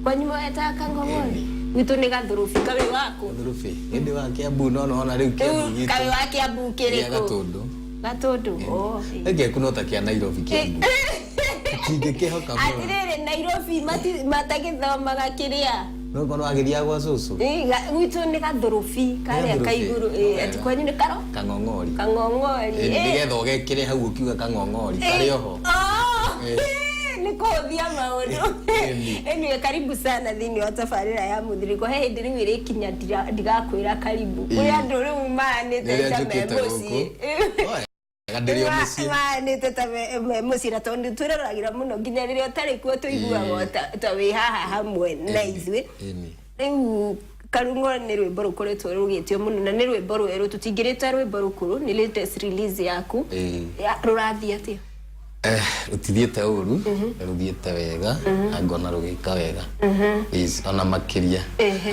Kwa nyuma eta Kangong'ori. Witu ni Gathurubi kawe wako. Gathurubi. Indi wa Kiambu no na riu Kiambu. Kawe wa Kiambu kiriko. Gatundu. Gatundu. Oh. Ege kunota kia Nairobi Kiambu. Kingĩkĩhoka mũno. Atĩrĩrĩ Nairobi matagĩthomaga kĩrĩa. No kono agiria gwa cucu. Gwitũ nĩ Gathurubi karĩa kaiguru ati kwanyu nĩ karo? Kang'ong'ori. Kang'ong'ori. Nĩgetha ũgekĩre hau ũkiuga Kang'ong'ori karĩ oho. Nĩ kũhũthia maũndũ. Anyway, karibu sana thĩinĩ wa tabarĩra ya Mũthiriko. He hĩndĩ rĩu ĩrĩkinya ndigakwĩra karibu. Kũrĩ andũ rĩu manĩte ta memũciĩ. Gandirio muci ni teta mucira tondu tureragira muno nginya riria utari kuo tuiguaga ta wi haha hamwe na ithui riu Karung'o ni rwimbo rukoretwo rugitio muno na ni rwimbo rweru tutingirite rwimbo rukuru ni latest release yaku rurathia atia rutithiete uru ruthiete wega angona rugika wega ona makiria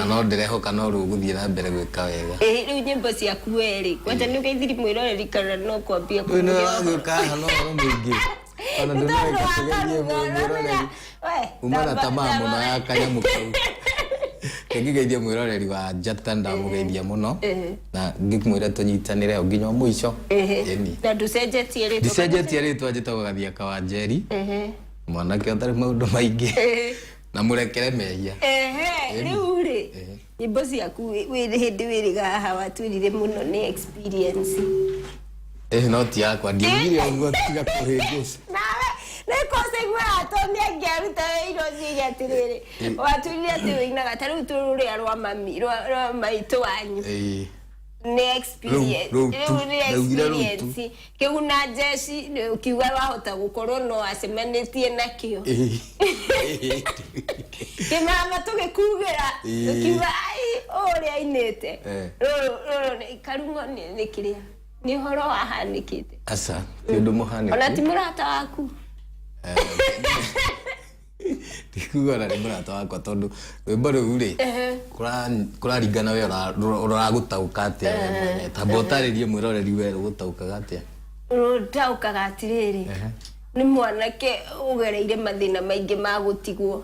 ana ndirehoka no ruguthie na mbere gwika wega riu nyimbo ciaku eri kwanja ni ugeithiri mwiroreri kana no kwambia ku no waguka hano ro mwingi ona ndureka tugerie mwiroreri umana tamaa muno ya kanyamu kau kegigeithie mwiroreri wa Njata ndamugeithia muno na ngikimwira tunyitanire nginya muico na ducenjetie ritwa njitagwo Gathiaka wa Njeri mwanake atari maundu maingi na murekere mehia riu ri nyimbo ciaku hindi wiriga haha waturire muno ni experience no ti yakwa ndigire uguo tiga kuhingica Neko segwa atonde ngiaruta iro cigatiriri waturire ati winaga taru tururi arwa mami rwa maitu wanyu ni experience kiguna jeshi ukiuga wahota gukorwo no acemanĩtie nakio kimama tugikugira ukiuga ai uria ainite Karung'o ni kiria ni horo wahanikite asa kindu muhaniki ona ti murata waku Tikugora ni murata wakwa tondu rwimbo rũu ri kũraringana we ũragũtaũka atĩa tamba ũtarĩrie mwĩroreri we ũgũtaũkaga atĩa ũtaũkaga atĩrĩrĩ nĩ mwanake ũgereire mathĩna maingĩ ma gũtigwo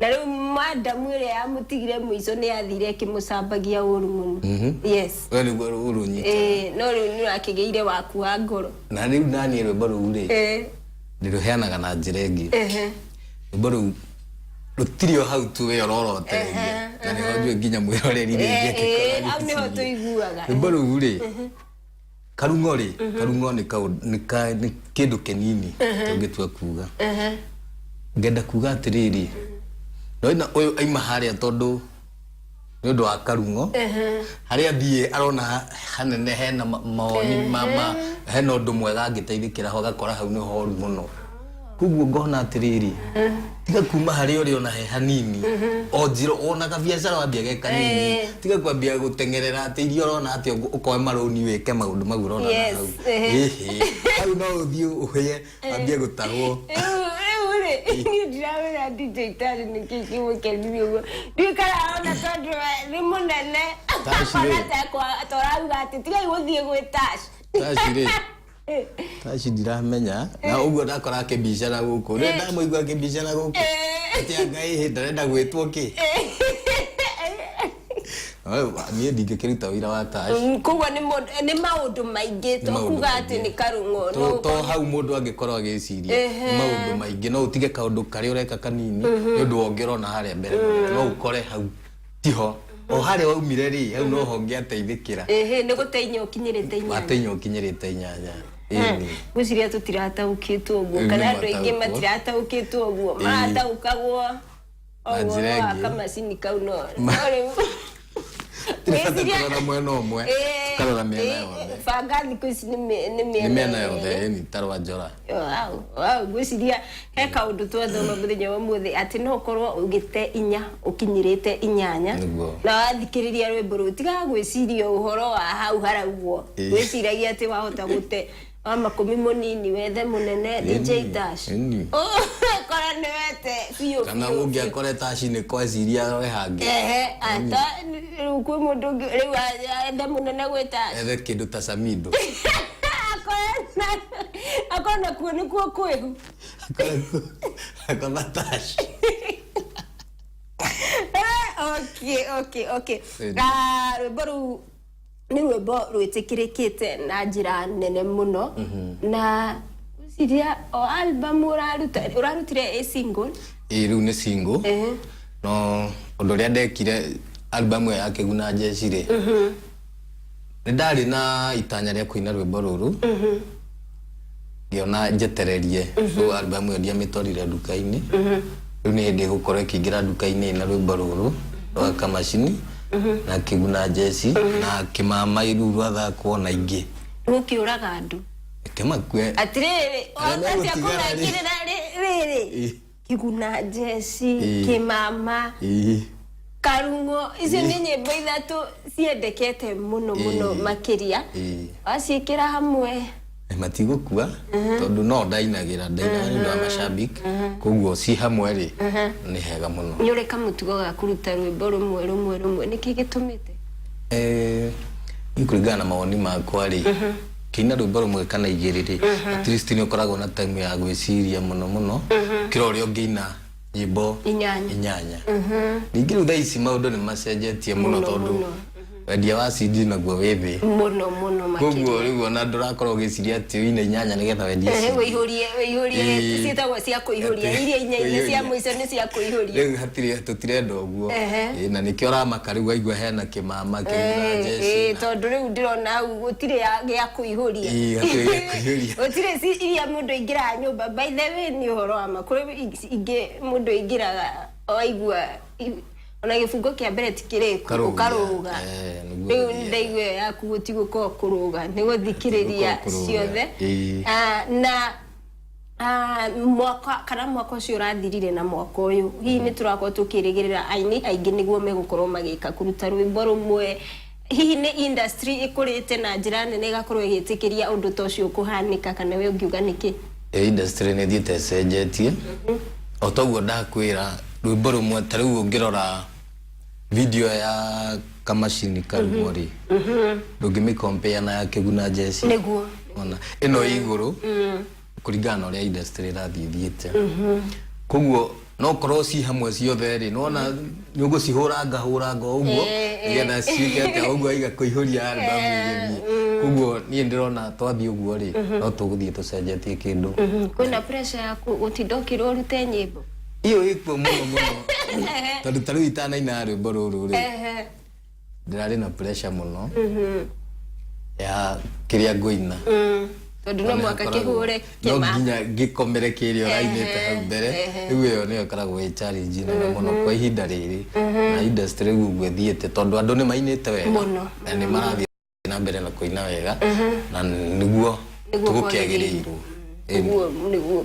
na rĩu madamu ĩrĩa yamũtigire mũico nĩ yathire ĩkĩmũcambagia ũru mũno yes we nĩguo ũrũnyita no rĩu nĩ wakĩgĩire waku wa ngoro na rĩu naniĩ rwimbo rũu rĩ nĩrũheanaga na njĩra ĩngĩ rwimbo rũu rũtirĩ o hau tu we ũrorotereria na nĩho njũĩ nginya mwĩroreri rĩngĩ au nĩho tũiguaga rwimbo rũu rĩ Karung'o nĩ kĩndũ kĩnini tũngĩtua kuga ngenda kuga atĩrĩrĩ noina ũyũ aima harĩa tondũ nĩ ũndũ wa Karung'o harĩa thiĩ arona hanene hena mawoni hena ũndũ mwega angĩteithĩkĩra ho agakora hau nĩ horu mũno kuguo ngona atĩrĩrĩ tiga kuma harĩa ũrĩ ona he hanini o njiro ona kabiacara wambia ge kanini tiga kwambia gũtengerera atĩ irio ũrona atĩ ũkoe marũni wĩke maũndũ mau ũrona hau hau no ũthiĩ ũhĩe wambia gũtahwo ni ndirawira DJ Tari ni kĩmũkeni ũguo ndikara ona tondũ nĩ mũnene akona kwa torauga atĩ tiga gũthiĩ gwĩ Tash Tashi ndiramenya na uguo ndakora akĩbicara gũkũ nĩ ndamũigua akĩbicara gũkũ atĩ Ngai ndarenda gwĩtwo kĩ niĩ ndingĩkĩruta wĩra wa Tash koguo nĩ maũndũ maingĩ tokuga atĩ nĩ Karung'o to hau mũndũ angĩkorwo agĩciria maũndũ maingĩ no ũtige kaũndũ karĩa ũreka kanini nĩ ũndũ wongerwo na harĩa mbere no ũkore hau tiho o harĩa waumire rĩ hau no ho ngĩateithĩkĩra nĩ gũteinya ũkinyĩrĩte inyanya wateinya ũkinyĩrĩte inyanya gwĩciria tũtirataũkĩtwo ũguo kana andũ aingĩ matirataũkĩtwo ũguo marataũkagwo ũguo kamacini kau no Tũrora mwena ũmwe tũkarora mĩena yothe banga thikũ ici nĩ mĩena yothe nĩ tarwa njora gwĩciria he kaũndũ twathoma mũthenya wa ũmũthĩ atĩ no ũkorwo ũgĩte inya ũkinyĩrĩte inyanya na wathikĩrĩria rwĩmbo rũu tiga gwĩciria ũhoro wa hau haraugwo gwĩciragia atĩ wahota gũte wa makũmi mũnini wethe mũnene DJ Tash kora nĩ wete biũ kana ũngĩakore Tash nĩ kweciria we hange ata rĩu kwĩ mũndũ rĩu ethe mũnene gwĩ Tash ethe kĩndũ ta Samido akona kuo nĩkuo kwĩhu akona Tash Okay. Rwimbo ni rwimbo rwitikirikite na njira nene muno na siria o album urarutire single riu ni single no undu ria ndekire album ya Kiguna Jeshi ri ndari na itanya ria kuina rwimbo ruru ngiona njetererie so album yo ndia mitorire duka-ini riu ni ndi gukorwo ikingira duka-ini na rwimbo ruru rwa Kamashini na Kiguna Jeshi na Kimama iru rwathakwo na ingi ukiuraga andu kemakwe atiriri ati akona kirira riri Kiguna Jeshi Kimama Karungo icio ni nyimbo ithatu ciendekete muno makiria acikira hamwe matigukua tondu no ndainagira nda mashabik koguo si hamwe ri ni hega muno nyureka mutugo ga kuruta rwimbo rumwe niki gitumite ikuringana na mawoni makwa ri kina rwimbo rumwe kana igiriri at least ni ukoragwo na time ya gwiciria muno kira uri ngina nyimbo inyanya ningi ru thaisi maundu ni macenjetie muno tondu wendia wa CD naguo withi muno makiri koguo riu ona ndurakorwo giciria ati ine inyanya nigetha wendia wihurie cietagwo cia kuihuria iria inya cia muico ni cia kuihuria riu hatire tutirenda uguo na nikio ramaka riu aigua hena Kimama Kiguna Jeshi tondu riu ndirona au gutire ya kuihuria hatire ya kuihuria gutire iria mundu ingira nyumba by the way ni uhoro wa makuru ingi mundu ingiraga oigua ona gifungo kia mbere tikireko ukaruga riu ndaigwe yaku gutiguko kuruga ni guthikiriria ciothe na mwaka ucio urathirire na mwaka uyu hihi ni turakorwo tukirigirira aini aingi niguo megukorwo magika kuruta rwimbo rumwe hihi ni industry ikurite na njira nene igakorwo igitikiria undu ta ucio kuhanika kana we ungiuga niki industry ni thiete cenjetie otoguo ndakwira rwimbo rumwe tariu ungirora video ya Kamashini Karugori ndungimi compare na ya Kiguna Jeshi niguo ona ino iguru kuringana uria industry rathithiete koguo no korwo si hamwe ciothe ri nona nyugo cihuranga uguo nigetha ciikete uguo iga kuihuria album igi koguo ni ndirona twathi uguo ri no tuguthie tucenjetie kindu kwina pressure ya gutindokirwo rute nyimbo iyo iko muno tondu tariu itanaina rwimbo ruru ri ndirari na pressure muno ya kiria nguina tondu no mwaka kihure Kima no nginya gikomere kirio rainite hau mbere riu iyo niyo karagwo i challenge nene muno kwa ihinda riri na industry gugu thiete tondu andu ni mainite wega na ni marathie na mbere na kuina wega na niguo tugukegirirwo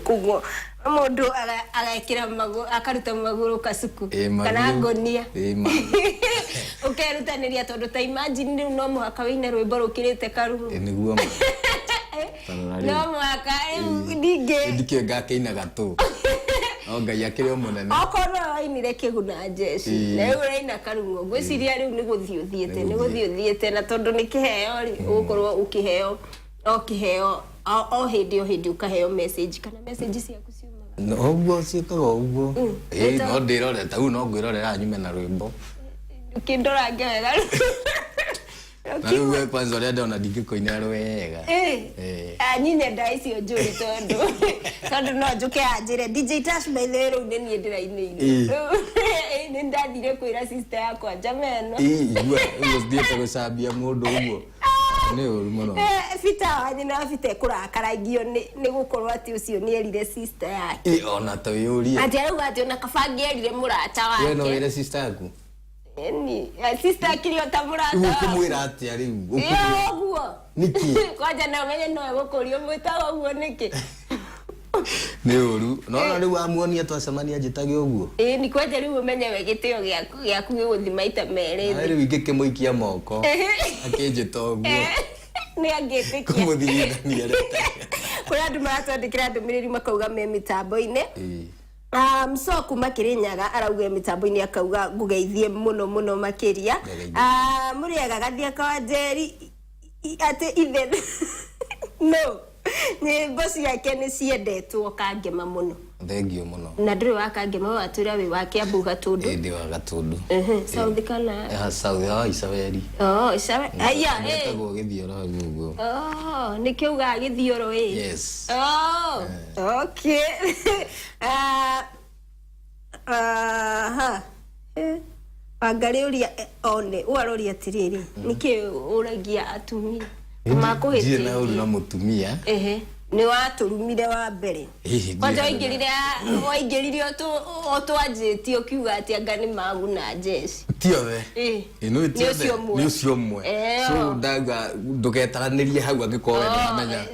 kuguo mundu agekira maguru akaruta maguru kasuku kana ngonia ukerutaniria tondu ta imagine riu no muhaka wine rwimbo rukirite Karungu niguo no muhaka ndike ngakeina gatu Ngai akiri munene okorwo wainire Kiguna Jeshi na uraina Karungu gwiciria riu ni guthio na tondu ni kiheo ri ukorwo ukiheo o hindi ukaheo message kana message ciaku ciumaga no uguo ciikaga uguo no ndirore tau no ngwirorera nyume na rwimbo kindorange wega na riu kwanza uria ndona ndingikoina rwega anyine ndaicio njuri tondu no njuke anjire DJ Tash by the way riu ni ndirainire ni ndathire kwira sister yakwa jameno igua thiete gucambia mundu uguo ni uru muno fita wanyina fita kurakaragio ni gukorwo ati ucio ni erire sister yake ona to yuria ati arauga ati ona kabangi erire murata wake we no wire sister yaku ni sister kirio ta murata kumwira ati ari uguo niki kwaja na menye no gukurio mwita uguo niki ni uru no riu amuonia twacemania njitagi uguo ni kwaja riu umenye we gitio giaku giguthima mere riu ingikimuikia moko akinjita uguo ni angitikia kumuthirithania kuri andu maratwandikira ndumiriri makauga me mitambo-ini so kuma Kirinyaga arauga mitambo-ini akauga ngugeithie muno makiria muriega gathia kwa Njeri ati ithe no nyimbo ciake ni ciendetwo kangema muno thengio muno na nduri wakange mawa atwira we wake Kiambu Gatundu ndi wa Gatundu South kana South ya Isabeli Isabeli aya etagwo Githioro hau uguo ni kiuga Githioro yes okay Angari uria one uaroria tiriri niki uragia atumia makuhitie na uri na mutumia ni waturumire wa mbere kwanza waingirire otwanjĩtie ukiuga ati anga ni maguna jeshi tiothe ino tiothe ni ucio mwe so ndaga ndugetaranirie hau angikorwo ndamenya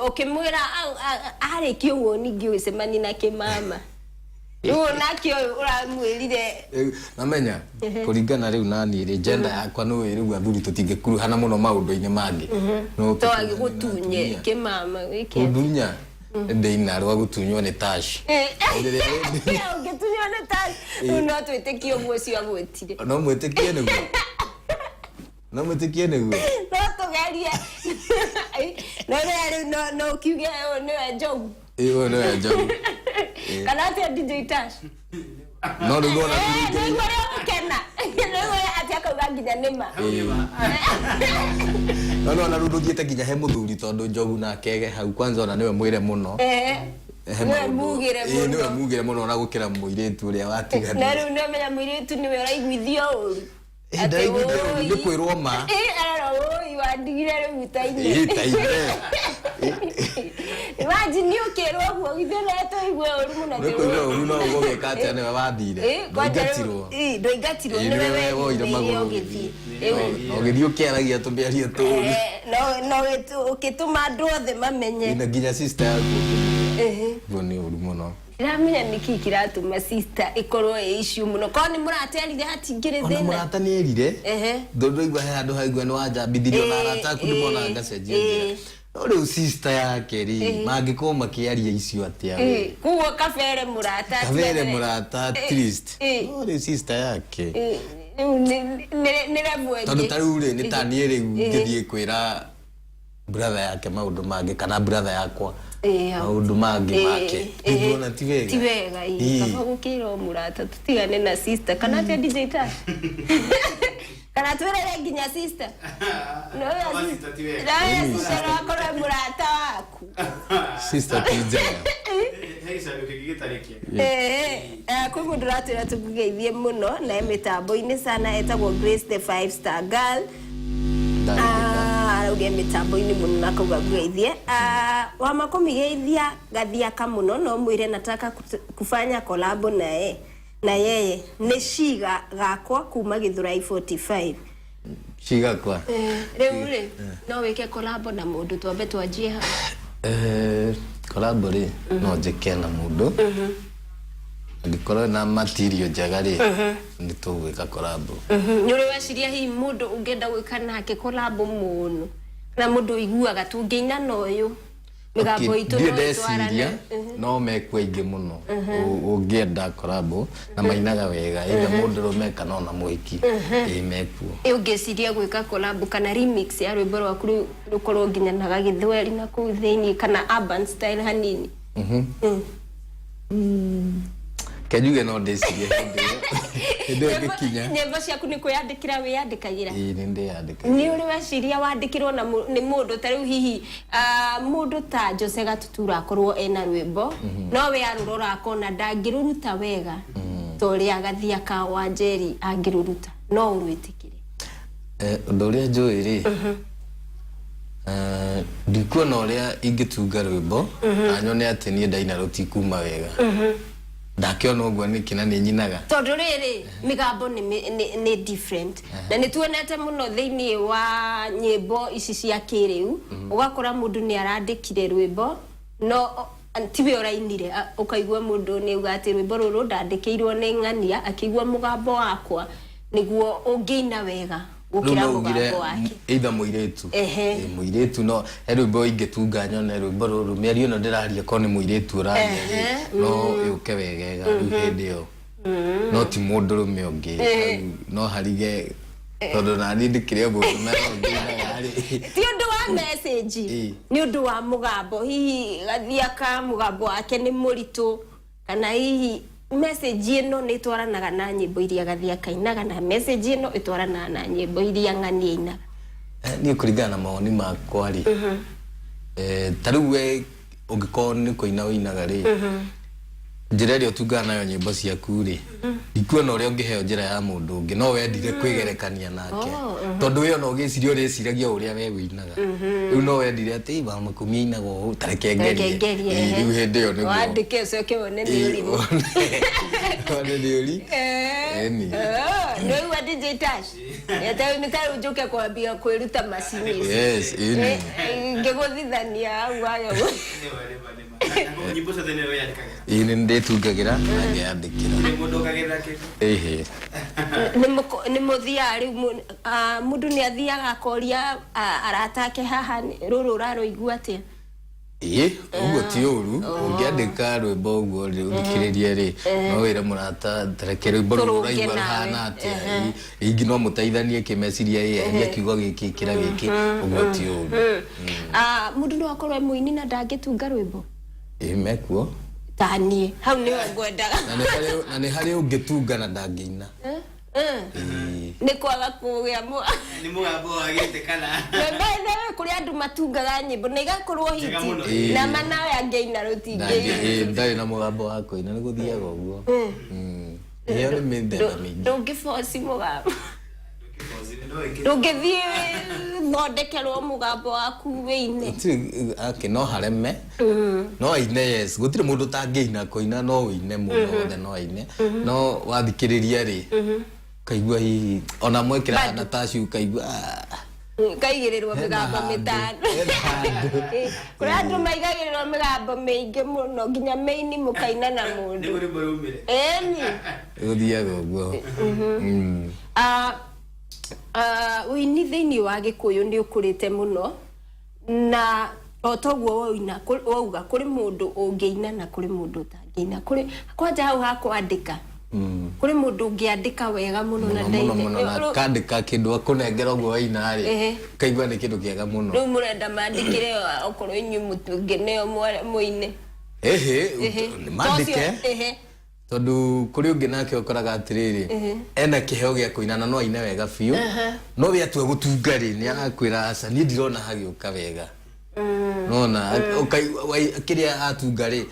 okay mwira arĩkia ũguo ningĩ ũcemani na kĩmama nakio uramwirire namenya kuringana riu nani ri gender yakwa no irigu athuri tutingekuruhana muno maundu-ini mangi no twagi gutunye kimama wiki kudunya ndeina rwa gutunywo ni tash ungetunywo ni tash no twitikio mucio agwetire no mwitikie niguo no mwitikie niguo no tugerie no kiuge no jogu no jogu kana ati DJ Tash no ndo na ndio kena ndio ati akauga nginya nima no na rundu thiete nginya he muthuri tondu njogu na kege hau kwanza ona niwe mwire muno niwe mugire muno na gukira muiretu uria watigana na riu no menya muiretu niwe uraiguithio uru ati ni kwirwo ma iwandigire riu taine imagine ukirwo guo githeleto igwe uru muno uru no gogeka ati ne wathire ndoigatirwo niwe woire maguru ogithio kiaragia tumbiaria tu no ukituma andu othe mamenye ina nginya sister yaku boni uru muno iramenya niki kiratuma sister ikorwo issue muno ko ni muraterire hatingire thina murata ni erire ndondo igwa he andu haigwa ni wajambithirio na arata ku ni mona ngacenjia ore sister yake ri mangiko makiaria icio atia kuwo kafere murata at least ore sister yake ni rabwe tondu tarure ni tani ri ngithie kwira brother yake maundu mangi kana brother yakwa maundu mangi make ndona ti wega kama gukiro murata tutigane na sister kana tia DJ Tash kana twirere nginya sister no ya sister ti wega sister akora murata waku sister tijana heisa ukigitarikia kwa mundu ratira tukugeithie muno na mitambo-ini sana etagwo Grace the 5-star girl uge mitambo-ini muno na kauga kugeithie wama kumigeithia gathia kamuno no mwire nataka kufanya collab na yeye ni Shiga gakwa kuma Githurai 45 Shiga kwa reure no weke collab na mundu twambe twanjie ha collab ri no njike na mundu ngikora na material njagari ndi tugwika collab nyure waciria hi mundu ungenda gwika nake collab muno na mundu iguaga tungeina noyo migambo itu no twarana no mekwe ingi muno ungienda collab na mainaga wega ida mundu rumeka no na mwiki imekuo ungeciria gwika collab kana remix ya rwimbo rwaku rukorwo nginya na Githweri na kuu thiini kana urban style hanini kejuge no ndecirie ndio kinya nyimbo ciaku ni kwiyandikira wiyandikagira ni ndiyandika ni uri waciria wandikirwo na ni mundu tariu hihi mundu ta Jose Gatutura akorwo ena rwimbo no we arurora akona ndangiruruta wega toria gathia ka Wanjeri angiruruta no urwitikire undu uria njui ri ndikuona uria ingitunga rwimbo anyone ati ni ndaina rutikuma wega ndakiona uguo ni kina ni nyinaga tondu riri migambo ni different na ni tuonete muno thiini wa nyimbo ici cia kiriu ugakora mundu ni arandikire rwimbo no tiwe orainire ukaigua mundu ni uga ati rwimbo ruru ndandikirwo ni ng'ania akigua mugambo wakwa niguo ungiina wega gukira mugambo wake either muiretu no rwimbo ingitunga nyone rwimbo ruru miario no ndiraria ko ni muiretu uraria no yuke wegega ruhendio no ti mundu rume ungi no harige tondu na ndikire mundu mero ngina ti undu wa message ni undu wa mugambo hihi gathia ka mugambo wake ni muritu kana hihi message ino ni twaranaga na nyimbo iria gathia kainaga na message ino itwaranaga na nyimbo iria ng'ania inaga ni kuringana na maoni makwa ri tariu we ungikorwo ni kuina winaga ri njira ĩrĩa ũtungana nayo nyĩmbo ciaku ri ikuona ũrĩa ũngĩheo njĩra ya mũndũ ũngĩ no wendire kwĩgerekania nake tondũ we ona ũgĩciria ũrĩciragia ũrĩa we wĩinaga rĩu no wendire atĩ ba makũmia inaga ũũ tareke ngerie rĩu hĩndĩ ĩyo nĩguo wandĩke ũcoke wone nĩ ũrimũ wone nĩ ũri eni rĩu DJ Tash nĩ tarĩ ũnjũke kwambia kwĩruta macini yes eni ngĩgũthithania hau wayo nyimbo cia tene yandikaga ini ndĩtungagira na ngĩandĩkĩra mũndũ ũkagĩra kĩndũ ehe nĩ mũthia rĩu mũndũ nĩ athiaga akoria aratake haha rũrũ ũrarũigua atĩa ũguo ti ũru ũngĩandĩka rwĩmbo ũguo ũthikĩrĩrie rĩ no wĩre mũrata tareke rwĩmbo rũrũ ũraigua rũhana atĩa rĩngĩ no mũteithanie kĩmeciria eheria kiugo gĩkĩ kĩra gĩkĩ ũguo ti ũru mũndũ no akorwo mũini na ndangĩtunga rwĩmbo mekuo tani hau nĩ ngwendaga na nĩ harĩ ũngĩtunga na ndangĩina nĩ kwaga kũgĩa nĩ mũgambo wagĩte kana wewe kũrĩ andũ matungaga nyĩmbo na igakorwo hiti na manawe angĩina rũtingĩ ndarĩ na mũgambo wa kũina nĩ gũthiaga ũguo ĩyo nĩ mĩthemba mĩingĩ ndũngĩboci mũgambo ndũngĩthiĩ thondekerwo mũgambo waku wĩine no hareme no aine yes gũtirĩ mũndũ tangĩina kũina no ũine mũno wothe no aine no wathikĩrĩria rĩ kaigua hihi ona mwekĩra na tacu kaigua kaigĩrĩrwo mĩgambo mĩtano kũrĩ andũ maigagĩrĩrwo mĩgambo mĩingĩ mũno nginya mĩini mũkaina na mũndũ ĩni gũthiaga ũguo ũini thĩinĩ wa Gĩkũyũ nĩ ũkũrĩte mũno na otoguo wauga kũrĩ mũndũ ũngĩina na kũrĩ mũndũ ũtangĩina kũrĩ kwanja hau ha kwandĩka kũrĩ mũndũ ũngĩandĩka wega mũno na ndaine na kandĩka kĩndũ akũnengera ũguo waina rĩ kaigua nĩ kĩndũ kĩega mũno rĩu mũrenda mandĩkĩre okorwo inyuĩ mũtũngĩneo mũine mandĩke tondũ kũrĩ ũngĩ nake ũkoraga atĩrĩrĩ ena kĩheo gĩa kũina na no aine wega biũ no we atua gũtunga rĩ nĩ arakwĩra aca niĩ ndirona hagĩũka wega nona kĩrĩa atunga rĩ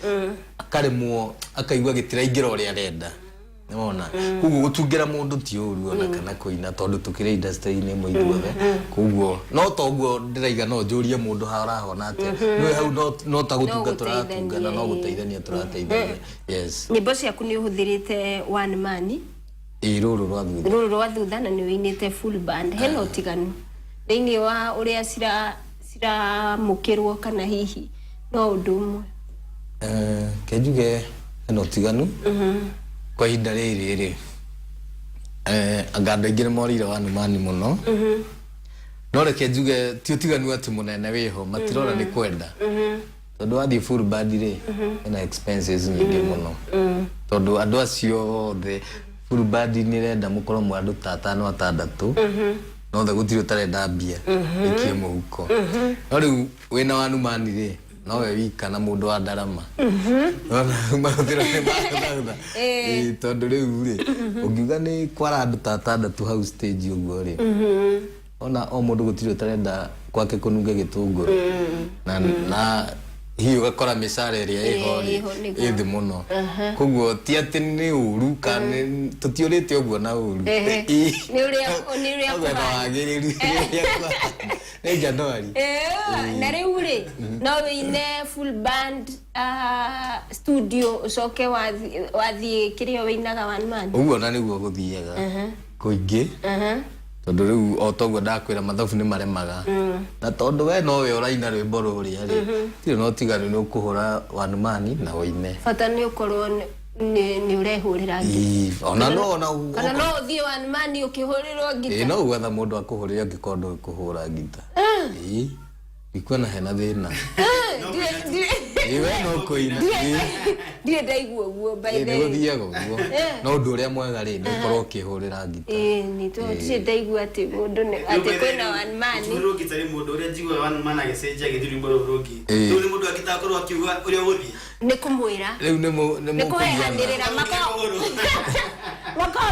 akaremwo akaigua gĩtiraingĩra ũrĩa arenda nona koguo gũtungĩra mũndũ ti ũru ona kana kũina tondũ tũkĩrĩ industry-inĩ ĩmwe ithuothe koguo no toguo ndĩraiga no njũrie mũndũ harahona atĩa nĩ hau no ta gũtunga tũratunga na no gũteithania tũrateithania yes nyĩmbo ciaku nĩ ũhũthĩrĩte one man rũrũ rwa thutha na nĩ ũinĩte full band hena ũtiganu thĩinĩ wa ũrĩa ciramũkĩrwo kana hihi no ũndũ ũmwe kenjuge hena ũtiganu kwa ihinda rĩrĩ rĩ anga andũ aingĩ nĩ morire one man mũno no reke njuge ti ũtiganu atĩ mũnene wĩho matirona nĩ kwenda tondũ wathiĩ full band rĩ hena expenses nyingĩ mũno tondũ andũ acio othe full band nĩ renda mũkorwo mwa andũ ta 5-6 no tha gũtirĩ ũtarenda mbia ikie mũhuko no rĩu wĩna one man rĩ no we wika na mũndũ wa ndarama mahũthĩro nĩ mathutha tondũ rĩu rĩ ũngiuga nĩ kwara andũ ta 6 hau stage ũguo rĩ ona o mũndũ gũtirĩ ũtarenda kwake kũnunga gĩtũngũrũ na hihi ũgakora mĩcara ĩrĩa ĩho ĩ thĩ mũno koguo ti atĩ nĩ ũru kana tũtiũrĩte ũguo na ũru nĩ ũrĩa wagĩrĩru nĩ Januari na rĩu rĩ no wĩine full band studio ũcoke wathiĩ kĩrĩa wĩinaga one man ũguo na nĩguo gũthiaga kũingĩ tondũ rĩu o toguo ndakwĩra mathabu nĩ maremaga na tondũ we no we ũraina rwĩmbo rũrĩa rĩ tirĩ no tiganu nĩ ũkũhũra one man na ũine bata nĩ ũkorwo nĩ ũrehũrĩra ngita ona no kana no ũthiĩ one man ũkĩhũrĩrwo ngita no ũgwetha mũndũ akũhũrĩre angĩkorwo ndũkũhũra ngita ikuona hena thĩna we no kũina ndirĩ ndaigua ũguo by the way nĩ gũthiaga ũguo no ũndũ ũrĩa mwega rĩ nĩ ũkorwo ũkĩhũrĩra ngita ndirĩ ndaigua atĩ mũndũ atĩ kwĩna one man rũrũ ngita nĩ mũndũ ũrĩa njiguaga one man agĩcenjia gĩthiĩ rwĩmbo rũrũ rũngĩ rĩu nĩ mũndũ angĩtakorwo akiuga ũrĩa gũthiĩ nikumwira riu nikuheanirira makao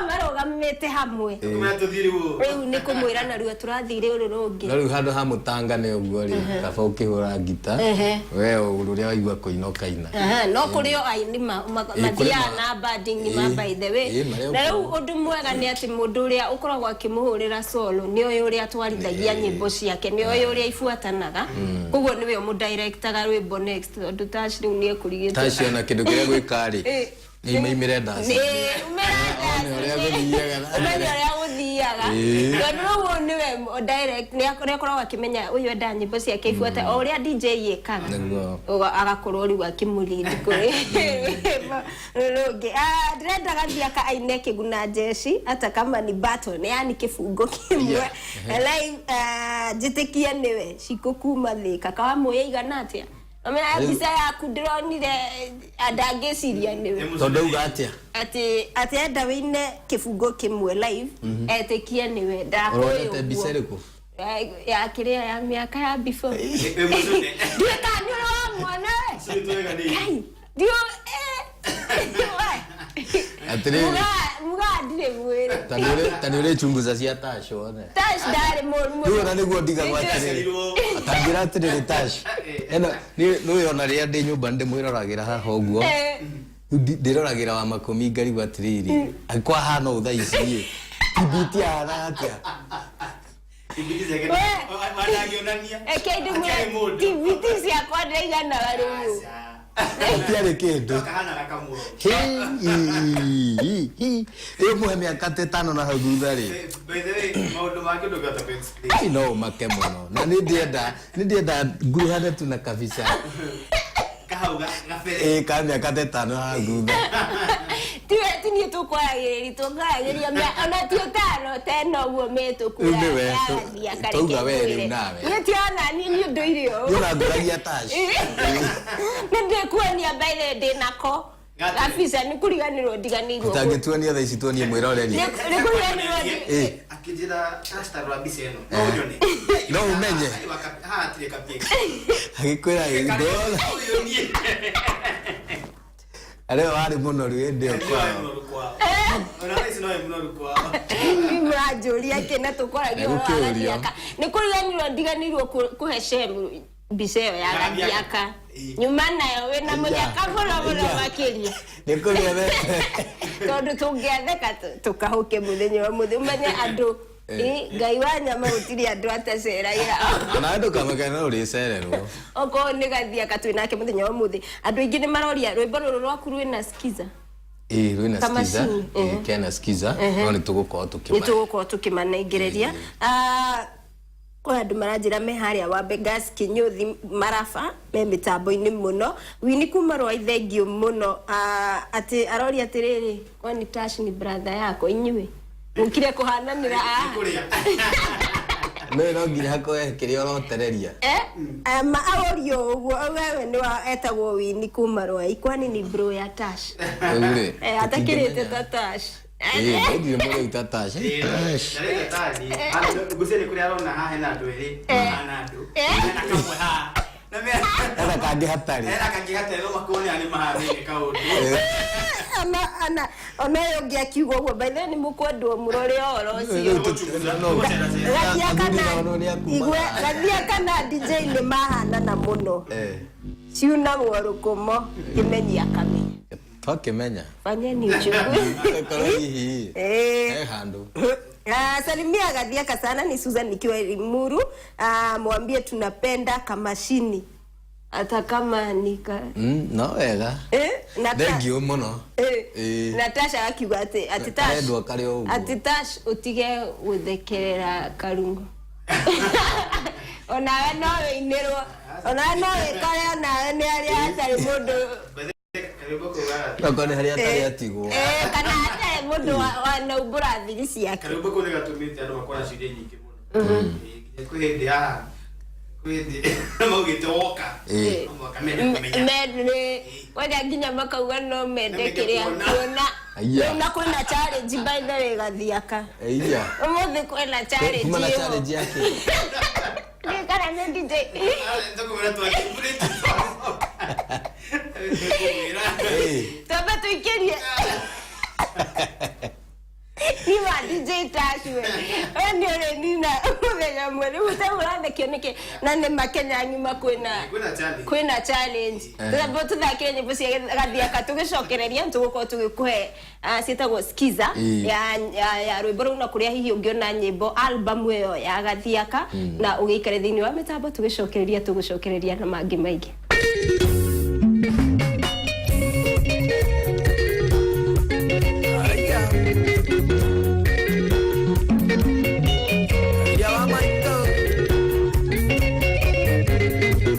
marugamite hamwe riu nikumwira na riu turathire uru rungi na riu handu ha mutangane uguo ri kaba ukihura ngita we ururia waigua kuinokaina no kurio aini mathia na banding ma by the way na riu undu mwega ni ati mundu uria ukoragwo akimuhurira solo ni uyu uria twarithagia nyimbo ciake ni uyu uria ifuatanaga koguo niwe mu director rwimbo next undu Tash riu ni ekurigite Tash ona kindu kiria gwikari ni imeimire ndasi ni uria guthiaga no niwe direct ni akoragwo akimenya uyu enda nyimbo ciake ifuata o uria DJ yekaga agakorwo riu akimurindi kuri rugi ndĩrenda Gathiaka aine Kĩguna Jeshi hata kama ni battle yani kifungo kimwe live njitikia niwe cikukuma thika kawa muya igana atia amena bisa yaku ndĩronire andangĩciria niwe tondu uga atia ati enda wine kifungo kimwe live etikia niwe ndakoyo bisa riku ya kiria ya miaka ya before ndio kanyo mwana ndio atire muga ndire mwere tanure chunguza cia Tash one Tash dare moru ndio na niguo ndiga gwatire atangira atire Tash eno ni ona ria ndi nyumba ndi mwiragira haha uguo ndiroragira wa makomi ngari gwatiriri akwa hano utha ici tibiti ana atia tibiti cia kwa ndaigana waru tiare kindu muhe miaka 5 na hau thutha ri by the way maundu make ndugata explain no make muno na ni ndienda nguruhane tu na kabisa kahauga gafere ka miaka 5 hau thutha tiwe tini tukwaragiriria tukaragiria ona tio tano teno guo metukura tuga we nawe yetiana ni ndoirio uranguragia Tash nende kuania baile de nako afisa ni kuriganirwo ndiganirwo utangetuania tha ici tuonie mwiroreri ni kuriganirwo akijira Tash rwa biseno no nyone no umenye ha atire kapie agikwira ndola ale wari muno riende kwa ona isi no muno kwa mwajuria kena tukoragio Gathiaka ni kuriganirwo ndiganirwo kuhe shemu biseo ya Gathiaka nyuma nayo we na munyaka bora makiria ni kuriwe tondu tungiatheka tukahuke muthenya wa muthenya andu Ngai wa nyama utiri andu ateceragira na andu kamakana uri cererwo oko ni Gathiaka twinake muthenya wa muthi andu ingi ni maroria rwimbo ruru rwaku rwina skiza rwina skiza kena skiza no ni tugukorwo tukimanengereria kwa andu maranjira me haria wa Begas Kinyuthi Marafa me mitambo-ini muno wini kuma rwa ithengio muno ati aroria atiriri kwani Tash ni brother yako inywe mukire kuhananira no nginya hakoe kiria rotereria ma aworio uguo wewe ni wa etagwo wini kuma rwa ikwani ni bro ya Tash ure atakirite Tash ndio mbona Tash tani guseni kuri arona ha hena andu eri ana andu na kamwe ha na me era kangi hatari no makoni ani mahamini kaundu ona yongi akiugo uguo by the ni mukwendwo murore oro cio Gathiaka na DJ ni mahanana muno ciunagwo rukumo kimenyia kame tukimenya fanyeni uchugu handu salimia Gathiaka sana ni Susan nikiwa Limuru mwambie tunapenda kamashini hata kama nika no wega thank you muno Natasha akiuga ati Tash utige guthekerera karungo ona we no inirwo ona no ikare na ni ari atari mundu Kone haria tari atigwo kana atari mundu wa na ubura thiri ciake karumba kone gatumite andu makora ciria nyingi muno kwihindi kwihindi maugite woka medre wega nginya makauga no mende kiria kuona na kuna challenge by the way Gathiaka umuthi kwena challenge kuma na challenge yake ni kana ndi DJ ndio kwa watu wa Tamba tuikerie. Niwa DJ Tashwe. Oni ole nina umenya mwele utabulanda kioneke na ne makenya nyuma kwena challenge. Tamba tuthakire nyimbo cia gathia katugicokereria ntuguko tugikuhe cietagwo skiza ya rwimbo runa kuria hihi ungiona nyimbo album iyo ya gathiaka na ugikare thini wa mitambo tugicokereria na mangi maingi.